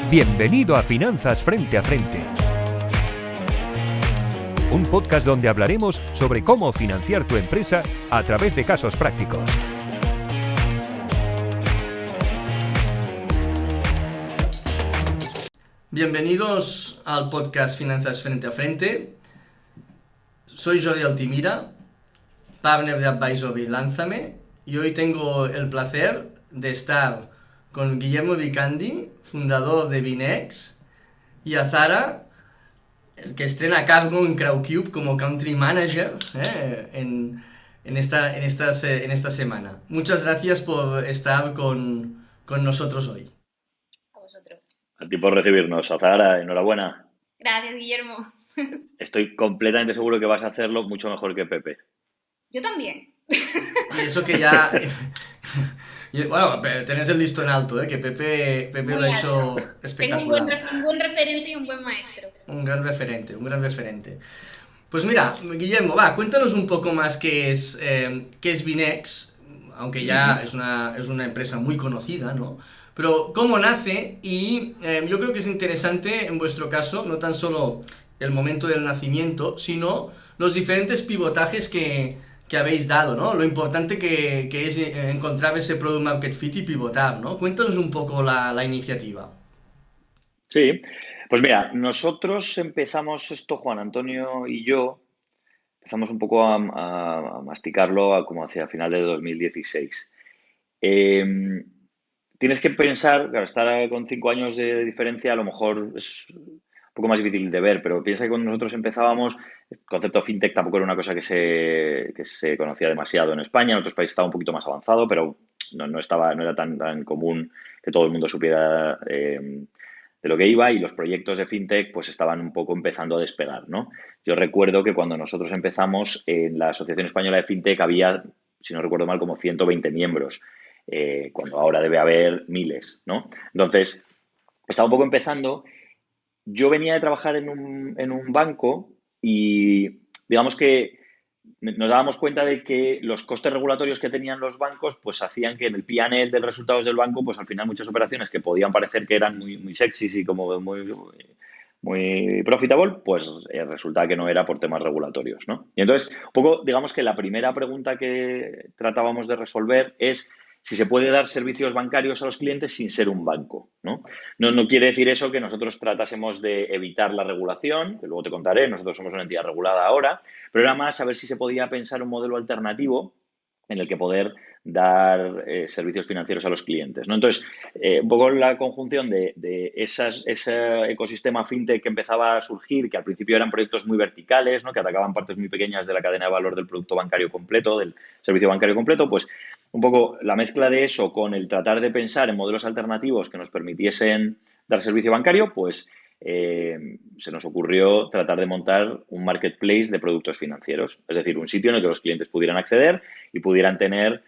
Bienvenido a Finanzas Frente a Frente. Un podcast donde hablaremos sobre cómo financiar tu empresa a través de casos prácticos. Bienvenidos al podcast Finanzas Frente a Frente. Soy Jordi Altimira, partner de Advisory Lánzame, y hoy tengo el placer de estar con Guillermo Vicandi, fundador de Binex, y a Zara, el que estrena cargo en Crowdcube como Country Manager en esta semana. Muchas gracias por estar con nosotros hoy. A vosotros. A ti por recibirnos, Zara, enhorabuena. Gracias, Guillermo. Estoy completamente seguro que vas a hacerlo mucho mejor que Pepe. Yo también. Y eso que ya... Bueno, tenés el listón alto, que Pepe lo ha hecho espectacular. Tengo un buen referente y un buen maestro. Un gran referente. Pues mira, Guillermo, cuéntanos un poco más qué es Binex, aunque ya es una empresa muy conocida, ¿no? Pero cómo nace, y yo creo que es interesante en vuestro caso, no tan solo el momento del nacimiento, sino los diferentes pivotajes que habéis dado, ¿no? Lo importante que es encontrar ese product market fit y pivotar, ¿no? Cuéntanos un poco la iniciativa. Sí, pues mira, nosotros empezamos esto, Juan Antonio y yo, empezamos un poco a masticarlo como hacia final de 2016. Tienes que pensar, claro, estar con 5 años de diferencia a lo mejor es un poco más difícil de ver, pero piensa que cuando nosotros empezábamos, el concepto fintech tampoco era una cosa que se conocía demasiado en España. En otros países estaba un poquito más avanzado, pero no era tan común que todo el mundo supiera de lo que iba, y los proyectos de fintech pues estaban un poco empezando a despegar, ¿no? Yo recuerdo que cuando nosotros empezamos en la Asociación Española de Fintech había, si no recuerdo mal, como 120 miembros, cuando ahora debe haber miles, ¿no? Entonces, estaba un poco empezando. Yo venía de trabajar en un banco y digamos que nos dábamos cuenta de que los costes regulatorios que tenían los bancos pues hacían que en el P&L de resultados del banco pues al final muchas operaciones que podían parecer que eran muy sexys y como muy profitable, pues resultaba que no era por temas regulatorios, ¿no? Y entonces, un poco, digamos que la primera pregunta que tratábamos de resolver es si se puede dar servicios bancarios a los clientes sin ser un banco, ¿no? No quiere decir eso que nosotros tratásemos de evitar la regulación, que luego te contaré, nosotros somos una entidad regulada ahora, pero era más saber si se podía pensar un modelo alternativo en el que poder dar servicios financieros a los clientes, ¿no? Entonces, un poco la conjunción de ese ecosistema fintech que empezaba a surgir, que al principio eran proyectos muy verticales, ¿no? Que atacaban partes muy pequeñas de la cadena de valor del producto bancario completo, del servicio bancario completo, pues un poco la mezcla de eso con el tratar de pensar en modelos alternativos que nos permitiesen dar servicio bancario, pues se nos ocurrió tratar de montar un marketplace de productos financieros, es decir, un sitio en el que los clientes pudieran acceder y pudieran tener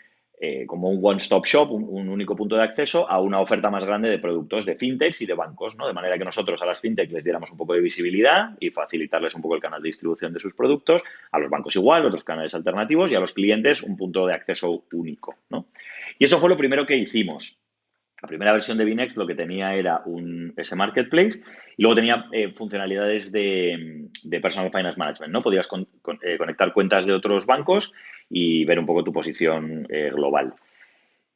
como un one-stop shop, un único punto de acceso a una oferta más grande de productos de fintechs y de bancos, ¿no? De manera que nosotros a las fintechs les diéramos un poco de visibilidad y facilitarles un poco el canal de distribución de sus productos, a los bancos igual, otros canales alternativos, y a los clientes un punto de acceso único, ¿no? Y eso fue lo primero que hicimos. La primera versión de Binex lo que tenía era ese marketplace y luego tenía funcionalidades de personal finance management, ¿no? Podías conectar cuentas de otros bancos y ver un poco tu posición global.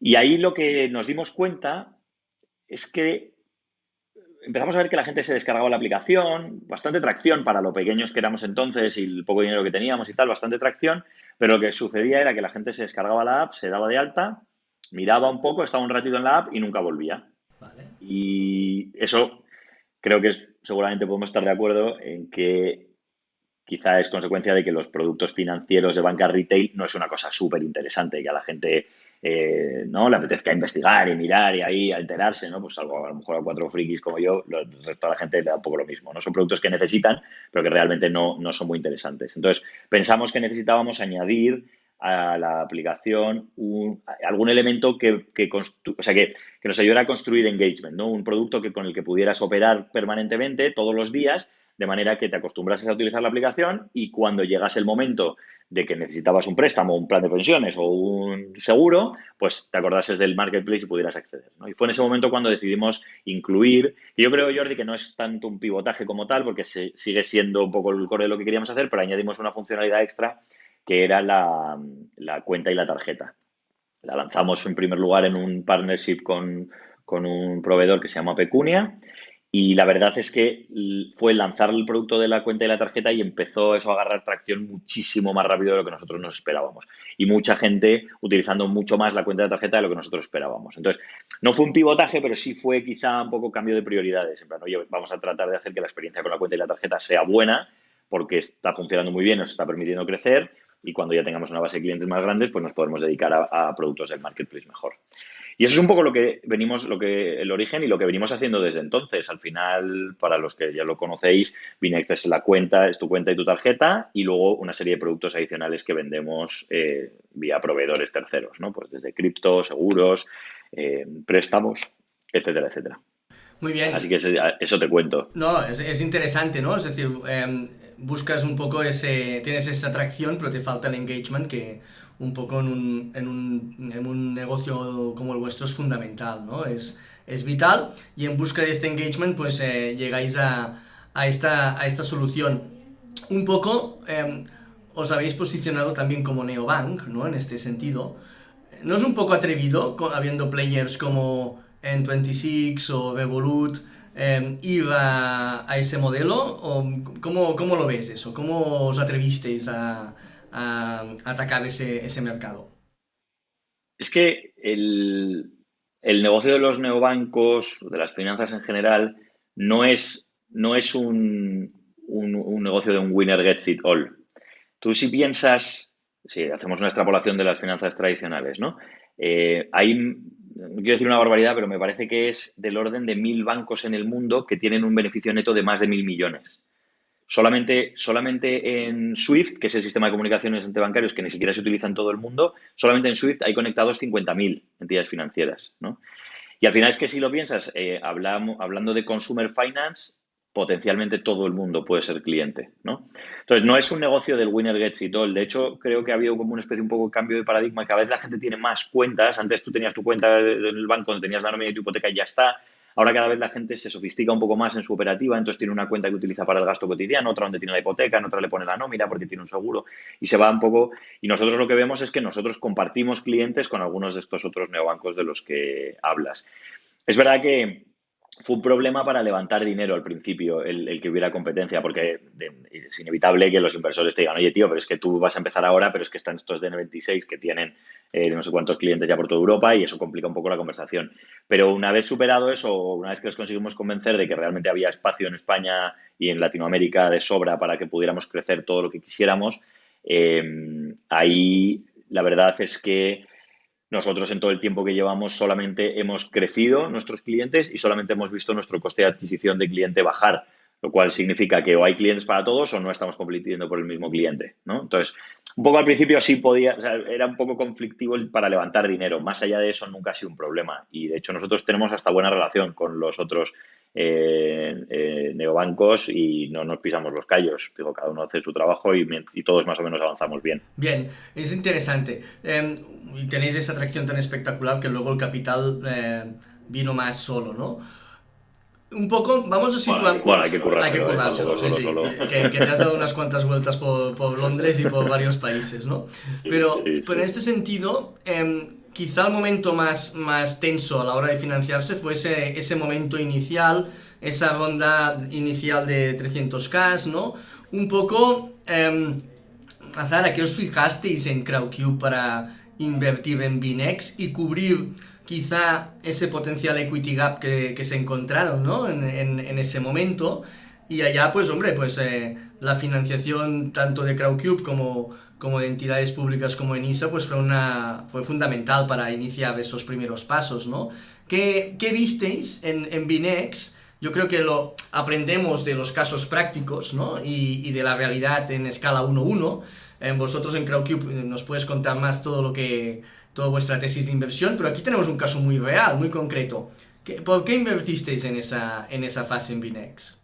Y ahí lo que nos dimos cuenta es que empezamos a ver que la gente se descargaba la aplicación, bastante tracción para lo pequeños que éramos entonces y el poco dinero que teníamos y tal, bastante tracción, pero lo que sucedía era que la gente se descargaba la app, se daba de alta, miraba un poco, estaba un ratito en la app y nunca volvía. Vale. Y eso creo que seguramente podemos estar de acuerdo en que quizá es consecuencia de que los productos financieros de banca retail no es una cosa súper interesante, que a la gente no le apetezca investigar y mirar y ahí alterarse, ¿no? Pues algo, a lo mejor a 4 frikis como yo, el resto de la gente le da un poco lo mismo, ¿no? Son productos que necesitan, pero que realmente no son muy interesantes. Entonces, pensamos que necesitábamos añadir a la aplicación algún elemento que nos ayudara a construir engagement, ¿no? Un producto con el que pudieras operar permanentemente todos los días, de manera que te acostumbrases a utilizar la aplicación y cuando llegase el momento de que necesitabas un préstamo, un plan de pensiones o un seguro, pues te acordases del marketplace y pudieras acceder, ¿no? Y fue en ese momento cuando decidimos incluir, y yo creo, Jordi, que no es tanto un pivotaje como tal, porque sigue siendo un poco el core de lo que queríamos hacer, pero añadimos una funcionalidad extra que era la cuenta y la tarjeta. La lanzamos en primer lugar en un partnership con un proveedor que se llama Pecunia. Y la verdad es que fue lanzar el producto de la cuenta y la tarjeta y empezó eso a agarrar tracción muchísimo más rápido de lo que nosotros nos esperábamos. Y mucha gente utilizando mucho más la cuenta de la tarjeta de lo que nosotros esperábamos. Entonces, no fue un pivotaje, pero sí fue quizá un poco cambio de prioridades. En plan, oye, vamos a tratar de hacer que la experiencia con la cuenta y la tarjeta sea buena porque está funcionando muy bien, nos está permitiendo crecer y cuando ya tengamos una base de clientes más grandes, pues nos podremos dedicar a productos del marketplace mejor. Y eso es un poco el origen y lo que venimos haciendo desde entonces. Al final, para los que ya lo conocéis, Binext es es tu cuenta y tu tarjeta, y luego una serie de productos adicionales que vendemos vía proveedores terceros, ¿no? Pues desde cripto, seguros, préstamos, etcétera, etcétera. Muy bien. Así que eso te cuento. No, es interesante, ¿no? Es decir, buscas un poco tienes esa atracción, pero te falta el engagement que un poco en un negocio como el vuestro es fundamental, ¿no? Es vital, y en busca de este engagement pues llegáis a esta solución. Un poco os habéis posicionado también como neobank, ¿no? En este sentido. ¿No es un poco atrevido, habiendo players como N26 o Revolut, ir a ese modelo? ¿O cómo lo ves eso? ¿Cómo os atrevisteis a atacar ese mercado? Es que el negocio de los neobancos, de las finanzas en general, no es un negocio de un winner gets it all. Tú si piensas, si hacemos una extrapolación de las finanzas tradicionales, ¿no? No quiero decir una barbaridad, pero me parece que es del orden de 1.000 bancos en el mundo que tienen un beneficio neto de más de 1.000 millones. Solamente en SWIFT, que es el sistema de comunicaciones entre bancarios que ni siquiera se utiliza en todo el mundo, solamente en SWIFT hay conectados 50.000 entidades financieras, ¿no? Y al final es que si lo piensas, hablando de consumer finance, potencialmente todo el mundo puede ser cliente, ¿no? Entonces, no es un negocio del winner gets it all. De hecho, creo que ha habido como una especie un poco de cambio de paradigma. Cada vez la gente tiene más cuentas. Antes tú tenías tu cuenta en el banco donde tenías la nómina y tu hipoteca y ya está. Ahora cada vez la gente se sofistica un poco más en su operativa, entonces tiene una cuenta que utiliza para el gasto cotidiano, otra donde tiene la hipoteca, en otra le pone la nómina porque tiene un seguro y se va un poco. Y nosotros lo que vemos es que nosotros compartimos clientes con algunos de estos otros neobancos de los que hablas. Es verdad que fue un problema para levantar dinero al principio el que hubiera competencia, porque es inevitable que los inversores te digan, oye, tío, pero es que tú vas a empezar ahora, pero es que están estos de N26 que tienen no sé cuántos clientes ya por toda Europa y eso complica un poco la conversación. Pero una vez superado eso, una vez que les conseguimos convencer de que realmente había espacio en España y en Latinoamérica de sobra para que pudiéramos crecer todo lo que quisiéramos, ahí la verdad es que nosotros en todo el tiempo que llevamos solamente hemos crecido nuestros clientes y solamente hemos visto nuestro coste de adquisición de cliente bajar, lo cual significa que o hay clientes para todos o no estamos compitiendo por el mismo cliente, ¿no? Entonces, un poco al principio sí era un poco conflictivo para levantar dinero. Más allá de eso nunca ha sido un problema y de hecho nosotros tenemos hasta buena relación con los otros neobancos y no nos pisamos los callos. Digo, cada uno hace su trabajo y todos más o menos avanzamos bien. Bien, es interesante. Y tenéis esa atracción tan espectacular que luego el capital vino más solo, ¿no? Un poco, vamos a situar... Bueno, hay que currárselo. Sí. Que te has dado unas cuantas vueltas por Londres y por varios países, ¿no? Pero en este sentido, quizá el momento más tenso a la hora de financiarse fue ese momento inicial, esa ronda inicial de 300K, ¿no? Un poco, Azahara, ¿a qué os fijasteis en Crowdcube para invertir en Binext y cubrir quizá ese potencial equity gap que se encontraron, ¿no? en ese momento? Y allá, pues hombre, la financiación tanto de Crowdcube como de entidades públicas como Enisa, pues fue fundamental para iniciar esos primeros pasos, ¿no? ¿Qué visteis en Binext? Yo creo que lo aprendemos de los casos prácticos, ¿no? Y de la realidad en escala 1:1. Vosotros en Crowdcube nos puedes contar más toda vuestra tesis de inversión, pero aquí tenemos un caso muy real, muy concreto. ¿Por qué invertisteis en esa fase en Binext?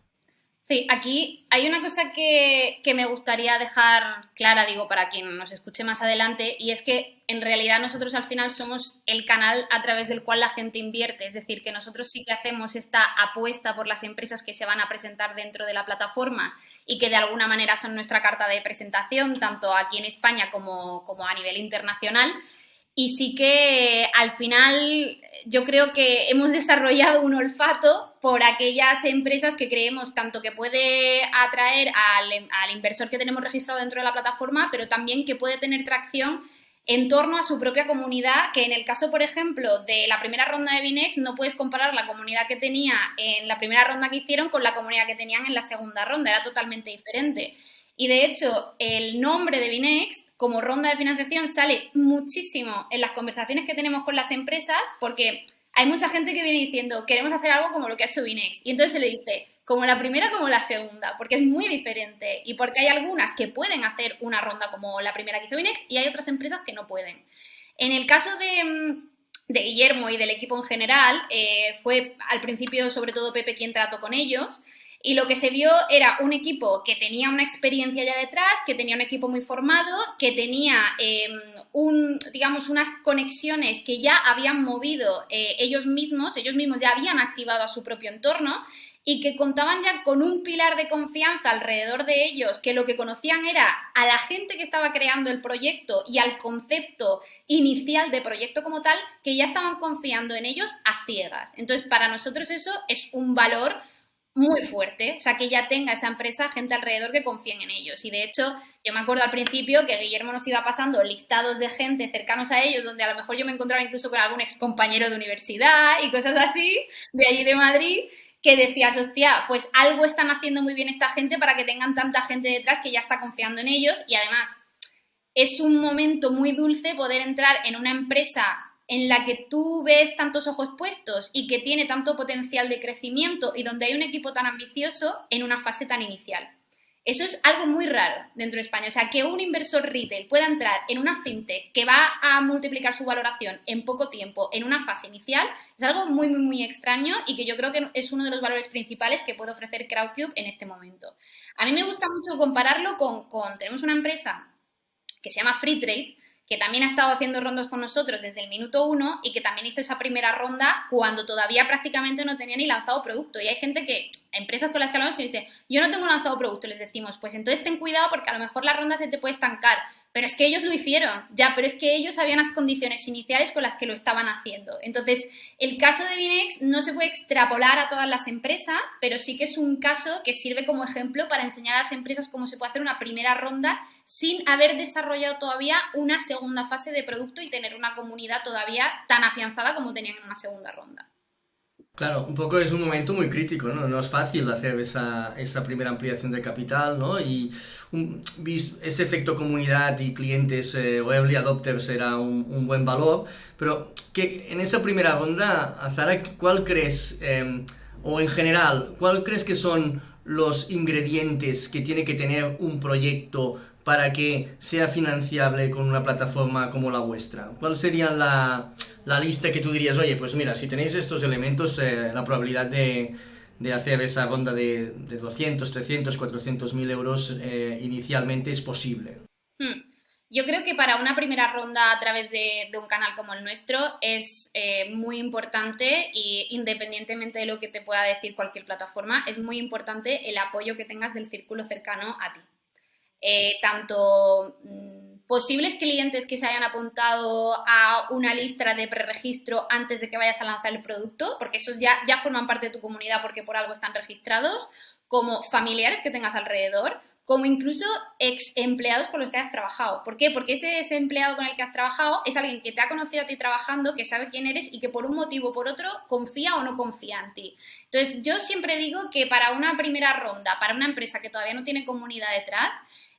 Sí, aquí hay una cosa que me gustaría dejar clara, digo, para quien nos escuche más adelante, y es que en realidad nosotros al final somos el canal a través del cual la gente invierte, es decir, que nosotros sí que hacemos esta apuesta por las empresas que se van a presentar dentro de la plataforma y que de alguna manera son nuestra carta de presentación, tanto aquí en España como a nivel internacional. Y sí que al final yo creo que hemos desarrollado un olfato por aquellas empresas que creemos tanto que puede atraer al inversor que tenemos registrado dentro de la plataforma, pero también que puede tener tracción en torno a su propia comunidad, que en el caso, por ejemplo, de la primera ronda de Binext, no puedes comparar la comunidad que tenía en la primera ronda que hicieron con la comunidad que tenían en la segunda ronda, era totalmente diferente. Y de hecho, el nombre de Binext como ronda de financiación sale muchísimo en las conversaciones que tenemos con las empresas, porque hay mucha gente que viene diciendo, queremos hacer algo como lo que ha hecho Binext. Y entonces se le dice, como la primera como la segunda, porque es muy diferente y porque hay algunas que pueden hacer una ronda como la primera que hizo Binext y hay otras empresas que no pueden. En el caso de Guillermo y del equipo en general, fue al principio sobre todo Pepe quien trató con ellos. Y lo que se vio era un equipo que tenía una experiencia ya detrás, que tenía un equipo muy formado, que tenía digamos, unas conexiones que ya habían movido ellos mismos ya habían activado a su propio entorno y que contaban ya con un pilar de confianza alrededor de ellos, que lo que conocían era a la gente que estaba creando el proyecto y al concepto inicial de proyecto como tal, que ya estaban confiando en ellos a ciegas. Entonces, para nosotros eso es un valor muy fuerte, o sea, que ya tenga esa empresa gente alrededor que confíen en ellos. Y de hecho, yo me acuerdo al principio que Guillermo nos iba pasando listados de gente cercanos a ellos, donde a lo mejor yo me encontraba incluso con algún excompañero de universidad y cosas así, de allí de Madrid, que decías, hostia, pues algo están haciendo muy bien esta gente para que tengan tanta gente detrás que ya está confiando en ellos. Y además, es un momento muy dulce poder entrar en una empresa en la que tú ves tantos ojos puestos y que tiene tanto potencial de crecimiento y donde hay un equipo tan ambicioso en una fase tan inicial. Eso es algo muy raro dentro de España. O sea, que un inversor retail pueda entrar en una fintech que va a multiplicar su valoración en poco tiempo en una fase inicial es algo muy, muy, muy extraño y que yo creo que es uno de los valores principales que puede ofrecer Crowdcube en este momento. A mí me gusta mucho compararlo tenemos una empresa que se llama Freetrade, que también ha estado haciendo rondas con nosotros desde el minuto 1 y que también hizo esa primera ronda cuando todavía prácticamente no tenía ni lanzado producto. Y hay gente empresas con las que hablamos que dice, yo no tengo lanzado producto, les decimos, pues entonces ten cuidado porque a lo mejor la ronda se te puede estancar. Pero es que ellos lo hicieron, ya, pero es que ellos sabían las condiciones iniciales con las que lo estaban haciendo. Entonces, el caso de Binext no se puede extrapolar a todas las empresas, pero sí que es un caso que sirve como ejemplo para enseñar a las empresas cómo se puede hacer una primera ronda sin haber desarrollado todavía una segunda fase de producto y tener una comunidad todavía tan afianzada como tenían en una segunda ronda. Claro, un poco es un momento muy crítico, ¿no? No es fácil hacer esa primera ampliación de capital, ¿no? Y ese efecto comunidad y clientes o early adopters era un buen valor, pero que en esa primera ronda, Azara, ¿cuál crees, o en general, cuál crees que son los ingredientes que tiene que tener un proyecto para que sea financiable con una plataforma como la vuestra? ¿Cuál sería la lista que tú dirías, oye, pues mira, si tenéis estos elementos, la probabilidad de hacer esa ronda de 200, 300, 400 mil euros inicialmente es posible? Yo creo que para una primera ronda a través de un canal como el nuestro es muy importante y independientemente de lo que te pueda decir cualquier plataforma, es muy importante el apoyo que tengas del círculo cercano a ti. Tanto posibles clientes que se hayan apuntado a una lista de preregistro antes de que vayas a lanzar el producto, porque esos ya forman parte de tu comunidad porque por algo están registrados, como familiares que tengas alrededor, como incluso ex empleados con los que hayas trabajado. ¿Por qué? Porque ese empleado con el que has trabajado es alguien que te ha conocido a ti trabajando, que sabe quién eres y que por un motivo o por otro confía o no confía en ti. Entonces, yo siempre digo que para una primera ronda, para una empresa que todavía no tiene comunidad detrás,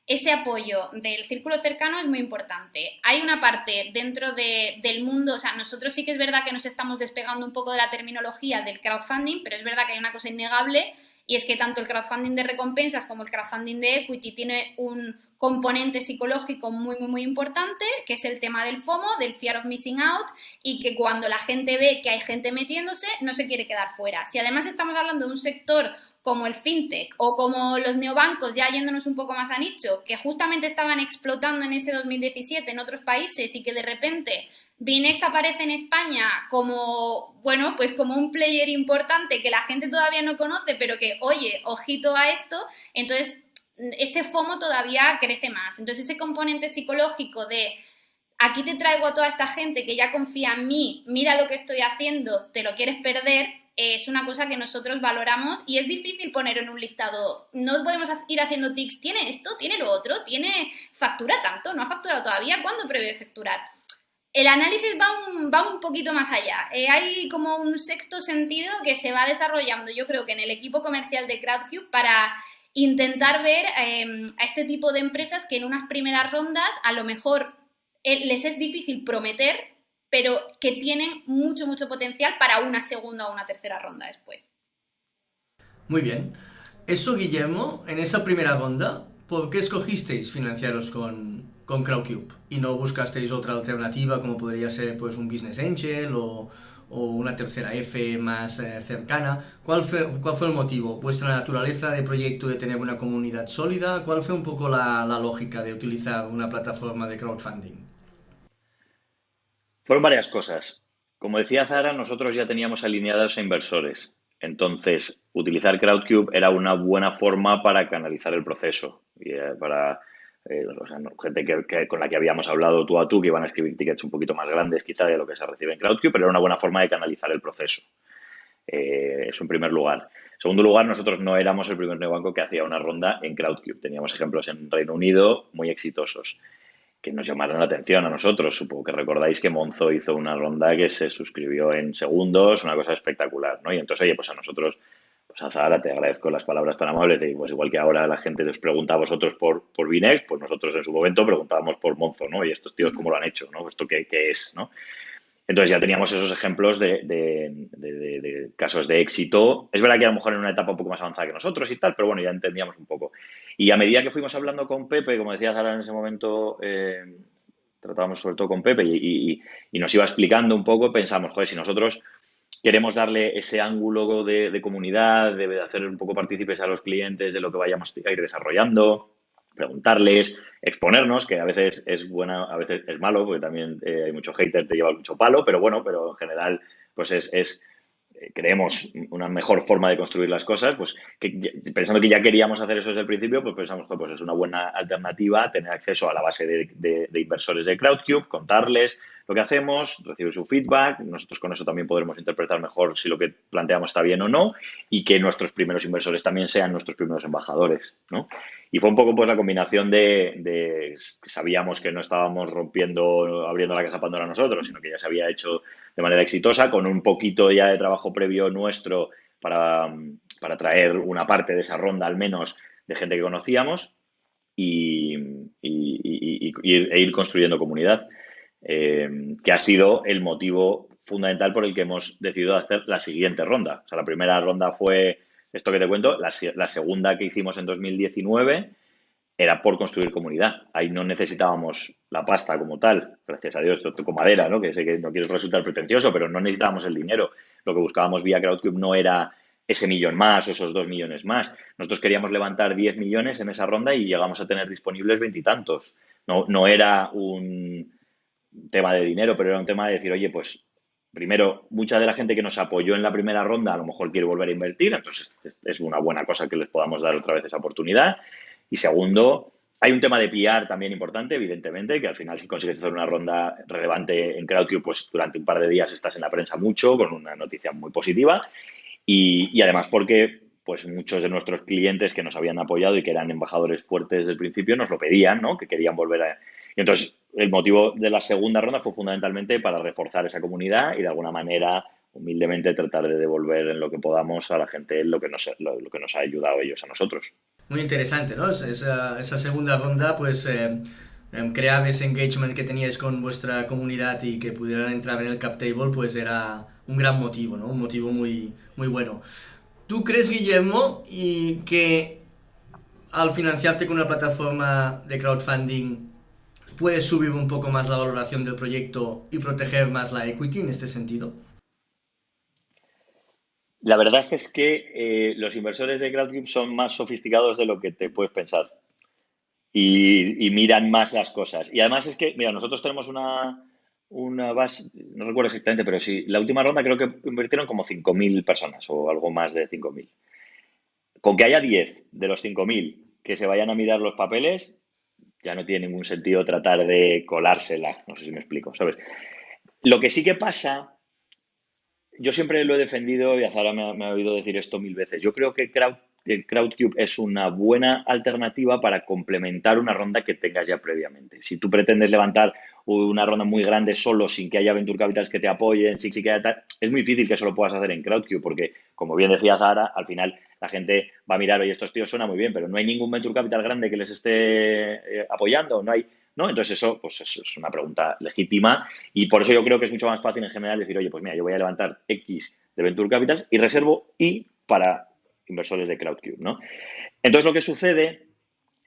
ese apoyo del círculo cercano es muy importante. Hay una parte dentro del mundo, o sea, nosotros sí que es verdad que nos estamos despegando un poco de la terminología del crowdfunding, pero es verdad que hay una cosa innegable y es que tanto el crowdfunding de recompensas como el crowdfunding de equity tiene un componente psicológico muy, muy, muy importante, que es el tema del FOMO, del fear of missing out, y que cuando la gente ve que hay gente metiéndose, no se quiere quedar fuera. Si además estamos hablando de un sector como el fintech o como los neobancos, ya yéndonos un poco más a nicho, que justamente estaban explotando en ese 2017 en otros países y que de repente Binext aparece en España como, bueno, pues como un player importante que la gente todavía no conoce, pero que, oye, ojito a esto, entonces ese FOMO todavía crece más. Entonces ese componente psicológico de aquí te traigo a toda esta gente que ya confía en mí, mira lo que estoy haciendo, te lo quieres perder, es una cosa que nosotros valoramos y es difícil poner en un listado. No podemos ir haciendo tics, tiene esto, tiene lo otro, factura tanto, no ha facturado todavía, ¿cuándo prevé facturar? El análisis va un poquito más allá. Hay como un sexto sentido que se va desarrollando, yo creo que en el equipo comercial de Crowdcube, para intentar ver a este tipo de empresas que en unas primeras rondas a lo mejor les es difícil prometer, pero que tienen mucho, mucho potencial para una segunda o una tercera ronda después. Muy bien. Eso, Guillermo, en esa primera ronda, ¿por qué escogisteis financiaros con Crowdcube y no buscasteis otra alternativa como podría ser pues un Business Angel o una tercera F más cercana? ¿Cuál fue el motivo? ¿Vuestra naturaleza de proyecto de tener una comunidad sólida? ¿Cuál fue un poco la lógica de utilizar una plataforma de crowdfunding? Fueron varias cosas. Como decía Zara, nosotros ya teníamos alineados a inversores. Entonces, utilizar Crowdcube era una buena forma para canalizar el proceso. Y, para gente con la que habíamos hablado tú a tú, que iban a escribir tickets un poquito más grandes quizá de lo que se recibe en Crowdcube, pero era una buena forma de canalizar el proceso. Eso en primer lugar. En segundo lugar, nosotros no éramos el primer neobanco que hacía una ronda en Crowdcube. Teníamos ejemplos en Reino Unido muy exitosos que nos llamaron la atención a nosotros. Supongo que recordáis que Monzo hizo una ronda que se suscribió en segundos, una cosa espectacular, ¿no? Y entonces, oye, pues a nosotros, pues a Zahara te agradezco las palabras tan amables de, pues igual que ahora la gente os pregunta a vosotros por Binext, pues nosotros en su momento preguntábamos por Monzo, ¿no? Y estos tíos, ¿cómo lo han hecho, no? ¿Esto qué es, no? Entonces ya teníamos esos ejemplos de casos de éxito. Es verdad que a lo mejor en una etapa un poco más avanzada que nosotros y tal, pero bueno, ya entendíamos un poco. Y a medida que fuimos hablando con Pepe, como decía Zara en ese momento, tratábamos sobre todo con Pepe y nos iba explicando un poco, pensamos, joder, si nosotros queremos darle ese ángulo de comunidad, de hacer un poco partícipes a los clientes de lo que vayamos a ir desarrollando, preguntarles, exponernos, que a veces es buena, a veces es malo, porque también hay mucho hater, te lleva mucho palo, pero bueno, pero en general pues creemos una mejor forma de construir las cosas, pues pensando que ya queríamos hacer eso desde el principio, pues pensamos que pues es una buena alternativa tener acceso a la base de inversores de Crowdcube, contarles lo que hacemos, recibir su feedback, nosotros con eso también podremos interpretar mejor si lo que planteamos está bien o no, y que nuestros primeros inversores también sean nuestros primeros embajadores, ¿no? Y fue un poco pues la combinación de sabíamos que no estábamos abriendo la caja Pandora nosotros, sino que ya se había hecho de manera exitosa, con un poquito ya de trabajo previo nuestro para traer una parte de esa ronda al menos de gente que conocíamos e ir construyendo comunidad, que ha sido el motivo fundamental por el que hemos decidido hacer la siguiente ronda. O sea, la primera ronda fue esto que te cuento, la segunda que hicimos en 2019 era por construir comunidad. Ahí no necesitábamos la pasta como tal, gracias a Dios, toco madera, ¿no? Que sé que no quiero resultar pretencioso, pero no necesitábamos el dinero. Lo que buscábamos vía Crowdcube no era ese millón más o esos 2 millones más. Nosotros queríamos levantar 10 millones en esa ronda y llegamos a tener disponibles 20 y tantos. No era un tema de dinero, pero era un tema de decir, oye, pues primero, mucha de la gente que nos apoyó en la primera ronda a lo mejor quiere volver a invertir, entonces es una buena cosa que les podamos dar otra vez esa oportunidad. Y segundo, hay un tema de PR también importante, evidentemente, que al final si consigues hacer una ronda relevante en Crowdcube, pues durante un par de días estás en la prensa mucho, con una noticia muy positiva. Y además porque pues muchos de nuestros clientes que nos habían apoyado y que eran embajadores fuertes desde el principio nos lo pedían, ¿no? Que querían volver a... Y entonces, el motivo de la segunda ronda fue fundamentalmente para reforzar esa comunidad y de alguna manera, humildemente, tratar de devolver en lo que podamos a la gente lo que nos ha ayudado ellos a nosotros. Muy interesante, ¿no? Esa segunda ronda, pues, crear ese engagement que teníais con vuestra comunidad y que pudieran entrar en el cap table, pues era un gran motivo, ¿no? Un motivo muy, muy bueno. ¿Tú crees, Guillermo, y que al financiarte con una plataforma de crowdfunding puedes subir un poco más la valoración del proyecto y proteger más la equity en este sentido? La verdad es que los inversores de Crowdcube son más sofisticados de lo que te puedes pensar y miran más las cosas. Y además es que, mira, nosotros tenemos una base, no recuerdo exactamente, pero sí, la última ronda creo que invirtieron como 5.000 personas o algo más de 5.000. Con que haya 10 de los 5.000 que se vayan a mirar los papeles, ya no tiene ningún sentido tratar de colársela. No sé si me explico, ¿sabes? Lo que sí que pasa, yo siempre lo he defendido y Azara me ha oído decir esto 1.000 veces. Yo creo que el Crowdcube es una buena alternativa para complementar una ronda que tengas ya previamente. Si tú pretendes levantar una ronda muy grande solo sin que haya Venture Capitals que te apoyen, sin que haya tal, es muy difícil que eso lo puedas hacer en Crowdcube porque, como bien decía Zahara, al final la gente va a mirar, oye, estos tíos suena muy bien, pero no hay ningún Venture Capital grande que les esté apoyando, no hay, ¿no? Entonces eso pues es una pregunta legítima y por eso yo creo que es mucho más fácil en general decir, oye, pues mira, yo voy a levantar X de Venture Capitals y reservo Y para inversores de Crowdcube, ¿no? Entonces lo que sucede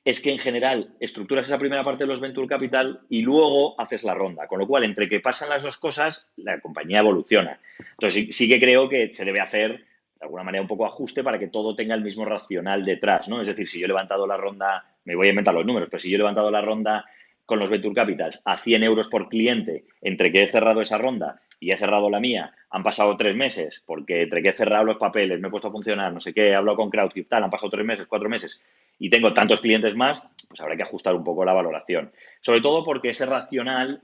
es que en general estructuras esa primera parte de los Venture Capital y luego haces la ronda, con lo cual entre que pasan las dos cosas la compañía evoluciona. Entonces sí que creo que se debe hacer de alguna manera un poco ajuste para que todo tenga el mismo racional detrás, ¿no? Es decir, si yo he levantado la ronda, me voy a inventar los números, pero si yo he levantado la ronda con los Venture Capitals a 100 euros por cliente, entre que he cerrado esa ronda y he cerrado la mía, han pasado 3 meses, porque entre que he cerrado los papeles, me he puesto a funcionar, no sé qué, he hablado con Crowdcube, tal, han pasado 3 meses, 4 meses, y tengo tantos clientes más, pues habrá que ajustar un poco la valoración. Sobre todo porque ese racional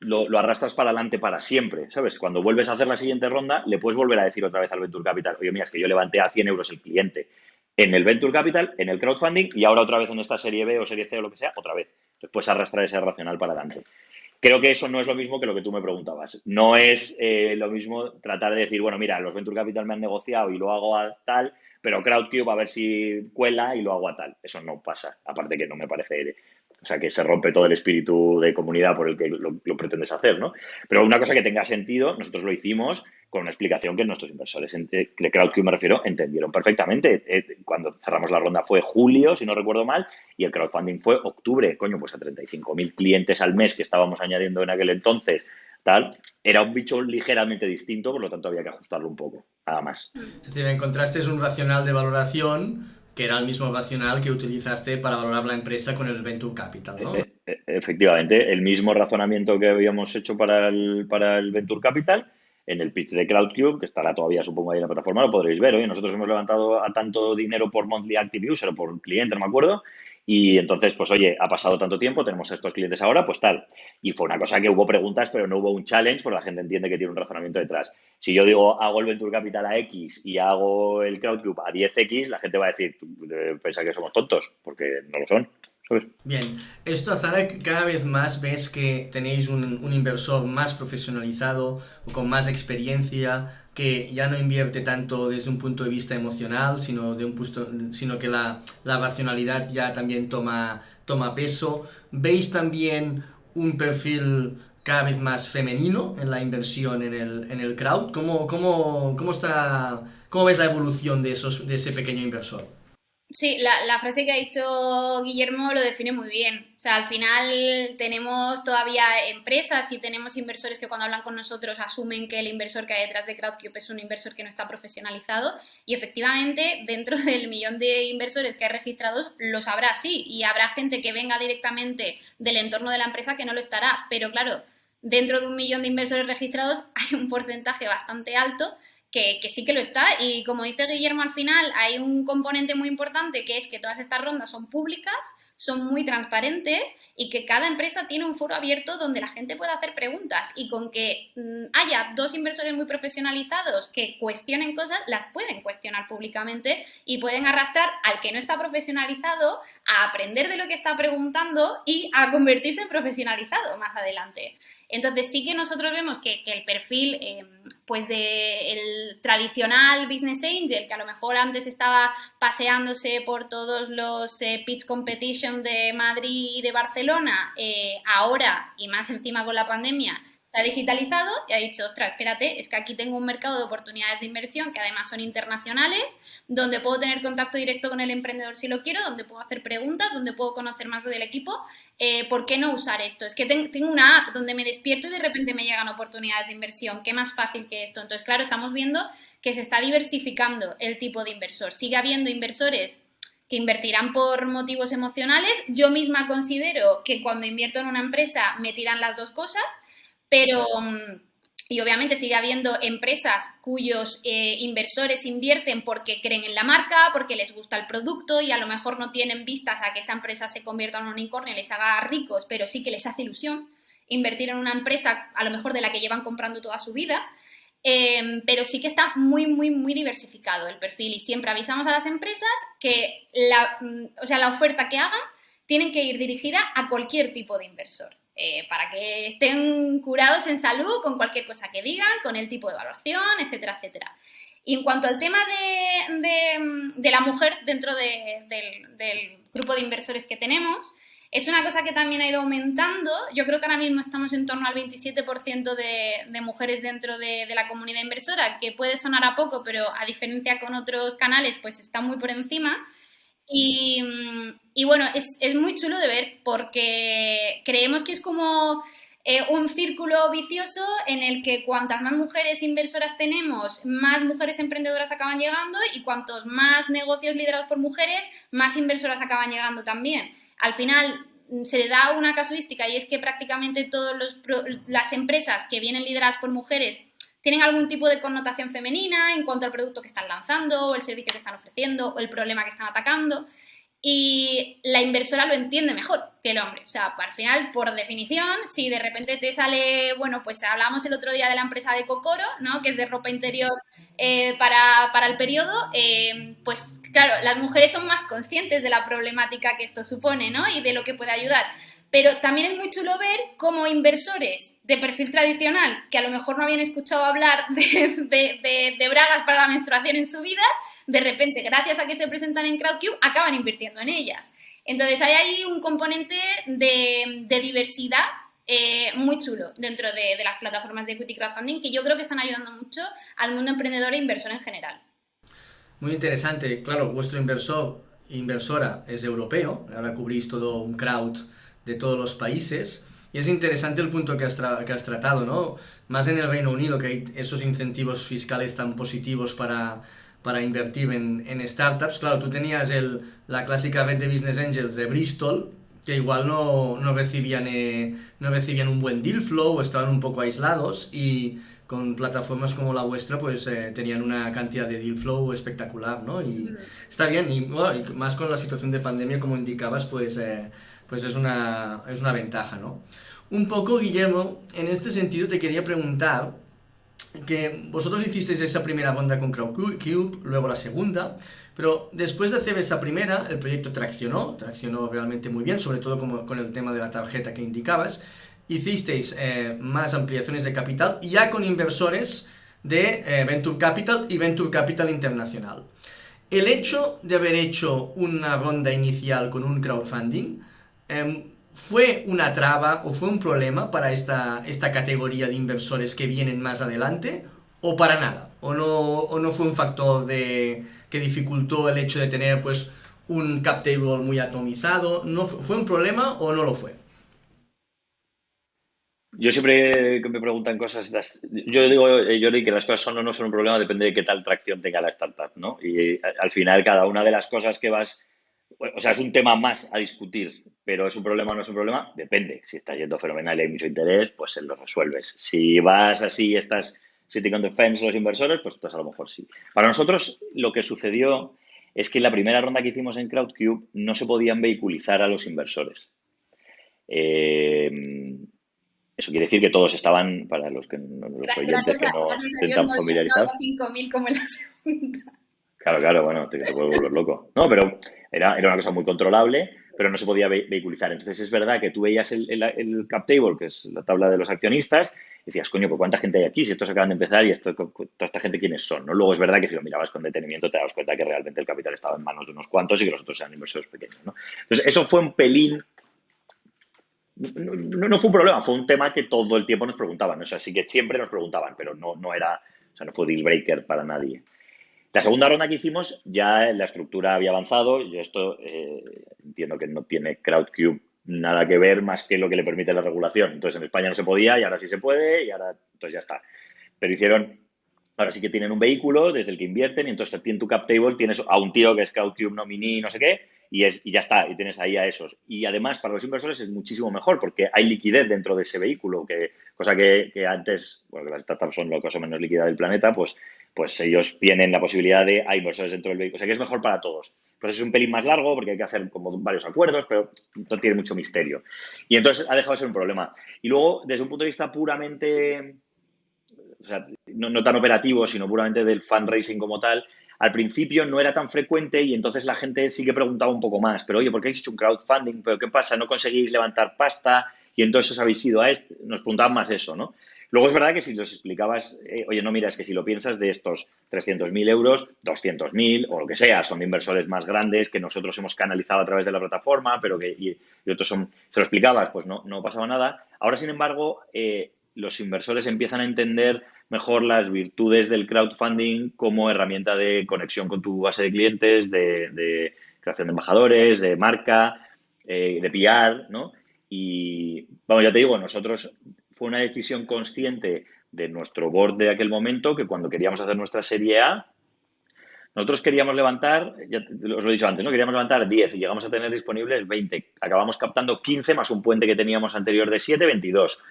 lo arrastras para adelante para siempre, ¿sabes? Cuando vuelves a hacer la siguiente ronda, le puedes volver a decir otra vez al Venture Capital, oye, mira, es que yo levanté a 100 euros el cliente en el Venture Capital, en el crowdfunding y ahora otra vez en esta serie B o serie C o lo que sea, otra vez. Entonces puedes arrastrar ese racional para adelante. Creo que eso no es lo mismo que lo que tú me preguntabas. No es lo mismo tratar de decir, bueno, mira, los Venture Capital me han negociado y lo hago a tal, pero Crowdcube a ver si cuela y lo hago a tal. Eso no pasa. Aparte que no me parece, o sea, que se rompe todo el espíritu de comunidad por el que lo pretendes hacer, ¿no? Pero una cosa que tenga sentido, nosotros lo hicimos con una explicación que nuestros inversores, de Crowdcube me refiero, entendieron perfectamente. Cuando cerramos la ronda fue julio, si no recuerdo mal, y el crowdfunding fue octubre. Coño, pues a 35.000 clientes al mes que estábamos añadiendo en aquel entonces, tal, era un bicho ligeramente distinto, por lo tanto había que ajustarlo un poco, nada más. Es decir, encontraste un racional de valoración que era el mismo racional que utilizaste para valorar la empresa con el Venture Capital, ¿no? Efectivamente, el mismo razonamiento que habíamos hecho para el Venture Capital, en el pitch de Crowdcube, que estará todavía, supongo, ahí en la plataforma, lo podréis ver. Oye, nosotros hemos levantado a tanto dinero por monthly active user o por cliente, no me acuerdo, y entonces, pues oye, ha pasado tanto tiempo, tenemos a estos clientes ahora, pues tal. Y fue una cosa que hubo preguntas, pero no hubo un challenge, porque la gente entiende que tiene un razonamiento detrás. Si yo digo, hago el Venture Capital a X y hago el Crowdcube a 10X, la gente va a decir, pensa que somos tontos, porque no lo son. ¿Sabes? Bien, esto, Azara, cada vez más ves que tenéis un inversor más profesionalizado o con más experiencia, que ya no invierte tanto desde un punto de vista emocional, sino que la racionalidad ya también toma peso. ¿Veis también un perfil cada vez más femenino en la inversión en el crowd? ¿Cómo ves la evolución de ese pequeño inversor? Sí, la frase que ha dicho Guillermo lo define muy bien. O sea, al final tenemos todavía empresas y tenemos inversores que cuando hablan con nosotros asumen que el inversor que hay detrás de Crowdcube es un inversor que no está profesionalizado y efectivamente dentro del millón de inversores que hay registrados los habrá así y habrá gente que venga directamente del entorno de la empresa que no lo estará. Pero claro, dentro de un millón de inversores registrados hay un porcentaje bastante alto que sí que lo está y como dice Guillermo al final hay un componente muy importante que es que todas estas rondas son públicas, son muy transparentes y que cada empresa tiene un foro abierto donde la gente puede hacer preguntas y con que haya dos inversores muy profesionalizados que cuestionen cosas, las pueden cuestionar públicamente y pueden arrastrar al que no está profesionalizado a aprender de lo que está preguntando y a convertirse en profesionalizado más adelante. Entonces sí que nosotros vemos que el perfil pues del tradicional business angel, que a lo mejor antes estaba paseándose por todos los pitch competition de Madrid y de Barcelona, ahora y más encima con la pandemia se ha digitalizado y ha dicho, ostras, espérate, es que aquí tengo un mercado de oportunidades de inversión que además son internacionales, donde puedo tener contacto directo con el emprendedor si lo quiero, donde puedo hacer preguntas, donde puedo conocer más del equipo. ¿Por qué no usar esto? Es que tengo una app donde me despierto y de repente me llegan oportunidades de inversión. ¿Qué más fácil que esto? Entonces, claro, estamos viendo que se está diversificando el tipo de inversor. Sigue habiendo inversores que invertirán por motivos emocionales. Yo misma considero que cuando invierto en una empresa me tiran las dos cosas, pero... Y obviamente sigue habiendo empresas cuyos inversores invierten porque creen en la marca, porque les gusta el producto y a lo mejor no tienen vistas a que esa empresa se convierta en un unicornio y les haga ricos, pero sí que les hace ilusión invertir en una empresa a lo mejor de la que llevan comprando toda su vida. Pero sí que está muy, muy, muy diversificado el perfil y siempre avisamos a las empresas que la oferta que hagan tienen que ir dirigida a cualquier tipo de inversor. Para que estén curados en salud con cualquier cosa que digan, con el tipo de evaluación, etcétera, etcétera. Y en cuanto al tema de la mujer dentro del grupo de inversores que tenemos, es una cosa que también ha ido aumentando. Yo creo que ahora mismo estamos en torno al 27% de mujeres dentro de la comunidad inversora, que puede sonar a poco, pero a diferencia con otros canales, pues está muy por encima. Y bueno, es muy chulo de ver porque creemos que es como un círculo vicioso en el que cuantas más mujeres inversoras tenemos, más mujeres emprendedoras acaban llegando y cuantos más negocios liderados por mujeres, más inversoras acaban llegando también. Al final se le da una casuística y es que prácticamente todas las empresas que vienen lideradas por mujeres tienen algún tipo de connotación femenina en cuanto al producto que están lanzando o el servicio que están ofreciendo o el problema que están atacando y la inversora lo entiende mejor que el hombre. O sea, al final, por definición, si de repente te sale, bueno, pues hablábamos el otro día de la empresa de Kokoro, ¿no? Que es de ropa interior para el periodo, pues claro, las mujeres son más conscientes de la problemática que esto supone, ¿no? Y de lo que puede ayudar. Pero también es muy chulo ver cómo inversores de perfil tradicional, que a lo mejor no habían escuchado hablar de bragas para la menstruación en su vida, de repente, gracias a que se presentan en Crowdcube, acaban invirtiendo en ellas. Entonces, hay ahí un componente de diversidad muy chulo dentro de las plataformas de equity crowdfunding que yo creo que están ayudando mucho al mundo emprendedor e inversor en general. Muy interesante. Claro, vuestro inversora es europeo, ahora cubrís todo un crowd de todos los países. Y es interesante el punto que has tratado, ¿no? Más en el Reino Unido, que hay esos incentivos fiscales tan positivos para invertir en startups. Claro, tú tenías la clásica red de Business Angels de Bristol, que igual no recibían un buen deal flow o estaban un poco aislados y con plataformas como la vuestra pues tenían una cantidad de deal flow espectacular, ¿no? Y está bien, y, bueno, y más con la situación de pandemia, como indicabas, pues es una ventaja, ¿no? Un poco, Guillermo, en este sentido te quería preguntar que vosotros hicisteis esa primera ronda con Crowdcube, luego la segunda, pero después de hacer esa primera, el proyecto traccionó realmente muy bien, sobre todo con el tema de la tarjeta que indicabas. Hicisteis más ampliaciones de capital, ya con inversores de Venture Capital y Venture Capital Internacional. El hecho de haber hecho una ronda inicial con un crowdfunding, ¿fue una traba o fue un problema para esta categoría de inversores que vienen más adelante? ¿O para nada? ¿O no fue un factor que dificultó el hecho de tener pues un cap table muy atomizado? ¿No fue un problema o no lo fue? Yo siempre que me preguntan cosas, yo digo, Jordi, que las cosas son o no son un problema, depende de qué tal tracción tenga la startup, ¿no? Y al final cada una de las cosas que vas, o sea, es un tema más a discutir, pero ¿es un problema o no es un problema? Depende. Si está yendo fenomenal y hay mucho interés, pues se lo resuelves. Si vas así y estás sitting on the fence los inversores, pues entonces a lo mejor sí. Para nosotros lo que sucedió es que en la primera ronda que hicimos en Crowdcube no se podían vehiculizar a los inversores. Eso quiere decir que todos estaban, para los oyentes que no estén tan familiarizados. No 5.000 como en la segunda. Claro, bueno, te puedo volver loco. No, pero era una cosa muy controlable, pero no se podía vehiculizar. Entonces es verdad que tú veías el cap table, que es la tabla de los accionistas, y decías, coño, pues ¿cuánta gente hay aquí? Si estos acaban de empezar y toda esta gente, ¿quiénes son? ¿No? Luego es verdad que si lo mirabas con detenimiento te dabas cuenta que realmente el capital estaba en manos de unos cuantos y que los otros eran inversores pequeños, ¿no? Entonces eso fue un pelín. No fue un problema, fue un tema que todo el tiempo nos preguntaban, o sea, sí que siempre nos preguntaban, pero no era, o sea, no fue deal breaker para nadie. La segunda ronda que hicimos, ya la estructura había avanzado, yo esto entiendo que no tiene Crowdcube nada que ver más que lo que le permite la regulación. Entonces en España no se podía y ahora sí se puede y ahora entonces ya está. Pero hicieron Ahora sí que tienen un vehículo desde el que invierten y entonces en tu cap table tienes a un tío que es Crowdcube nominee, no sé qué, y ya está, y tienes ahí a esos. Y además para los inversores es muchísimo mejor porque hay liquidez dentro de ese vehículo, cosa que antes, bueno, que las startups son la cosa menos líquida del planeta, pues ellos tienen la posibilidad de hay inversores dentro del vehículo. O sea que es mejor para todos. Pues es un pelín más largo porque hay que hacer como varios acuerdos, pero no tiene mucho misterio. Y entonces ha dejado de ser un problema. Y luego, desde un punto de vista puramente, o sea, no tan operativo, sino puramente del fundraising como tal, al principio no era tan frecuente y entonces la gente sí que preguntaba un poco más, pero oye, ¿por qué habéis hecho un crowdfunding? ¿Pero qué pasa? ¿No conseguís levantar pasta? Y entonces os habéis ido a esto. Nos preguntaban más eso, ¿no? Luego es verdad que si los explicabas, oye, no, mira, es que si lo piensas de estos 300.000 euros, 200.000 o lo que sea, son inversores más grandes que nosotros hemos canalizado a través de la plataforma, pero y otros son, se lo explicabas, pues no pasaba nada. Ahora, sin embargo, los inversores empiezan a entender mejor las virtudes del crowdfunding como herramienta de conexión con tu base de clientes, de creación de embajadores, de marca, de PR, ¿no? Y, vamos, ya te digo, nosotros fue una decisión consciente de nuestro board de aquel momento que cuando queríamos hacer nuestra serie A, nosotros queríamos levantar, ya os lo he dicho antes, ¿no? Queríamos levantar 10 y llegamos a tener disponibles 20. Acabamos captando 15 más un puente que teníamos anterior de 7, 22.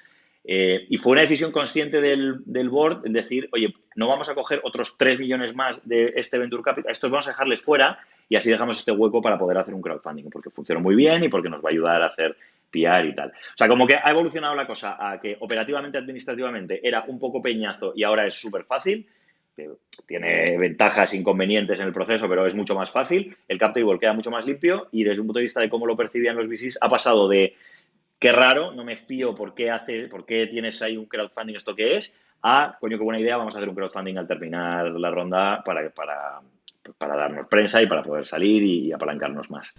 Y fue una decisión consciente del board, es decir, oye, no vamos a coger otros 3 millones más de este Venture Capital, estos vamos a dejarles fuera y así dejamos este hueco para poder hacer un crowdfunding, porque funcionó muy bien y porque nos va a ayudar a hacer PR y tal. O sea, como que ha evolucionado la cosa a que operativamente, administrativamente era un poco peñazo y ahora es súper fácil. Tiene ventajas, inconvenientes en el proceso, pero es mucho más fácil. El cap table queda mucho más limpio y desde un punto de vista de cómo lo percibían los VCs ha pasado de qué raro, no me fío por qué tienes ahí un crowdfunding, esto qué es, coño, qué buena idea, vamos a hacer un crowdfunding al terminar la ronda para darnos prensa y para poder salir y apalancarnos más.